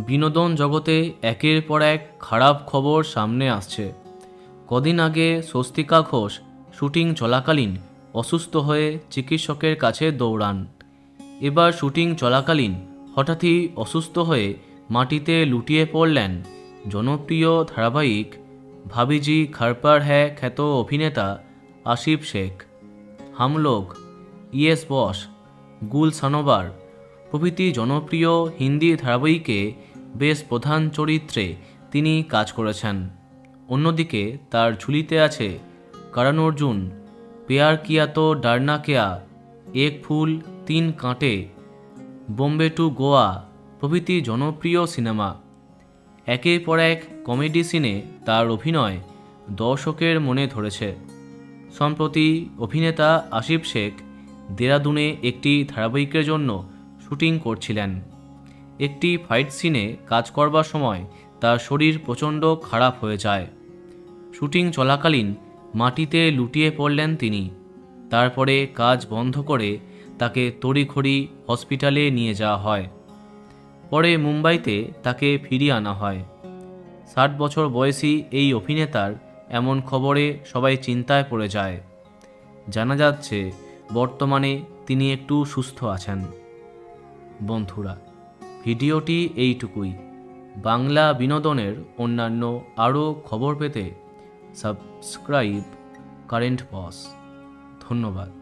বিনোদন জগতে একের পর এক খারাপ খবর সামনে আসছে। কদিন আগে স্বস্তিকা ঘোষ শুটিং চলাকালীন অসুস্থ হয়ে চিকিৎসকের কাছে দৌড়ান। এবার শুটিং চলাকালীন হঠাৎই অসুস্থ হয়ে মাটিতে লুটিয়ে পড়লেন জনপ্রিয় ধারাবাহিক ভাবিজি ঘর पर है খ্যাত অভিনেতা আসিফ শেখ। हम लोग, ইয়েস বস, গুলশানবার প্রভৃতি জনপ্রিয় হিন্দি ধারাবাহিকে বেশ প্রধান চরিত্রে তিনি কাজ করেছেন। অন্যদিকে তার ঝুলিতে আছে করণ অর্জুন, প্যার কিয়া তো ডরনা কেয়া, এক ফুল তিন কাঁটে, বোম্বে টু গোয়া প্রভৃতি জনপ্রিয় সিনেমা। একের পর এক কমেডি সিনে তার অভিনয় দর্শকের মনে ধরেছে। সম্প্রতি অভিনেতা আসিফ শেখ দেরাদুনে একটি ধারাবাহিকের জন্য শুটিং করছিলেন। একটি ফাইট সিনে কাজ করবার সময় তার শরীর প্রচণ্ড খারাপ হয়ে যায়। শুটিং চলাকালীন মাটিতে লুটিয়ে পড়লেন তিনি। তারপরে কাজ বন্ধ করে তাকে তড়িঘড়ি হসপিটালে নিয়ে যাওয়া হয়। পরে মুম্বাইতে তাকে ফিরিয়ে আনা হয়। 60 বছর বয়সী এই অভিনেতার এমন খবরে সবাই চিন্তায় পড়ে যায়। জানা যাচ্ছে বর্তমানে তিনি একটু সুস্থ আছেন। বন্ধুরা, ভিডিওটি এইটুকুই। বাংলা বিনোদনের অন্যান্য আরও খবর পেতে সাবস্ক্রাইব কারেন্ট বস। ধন্যবাদ।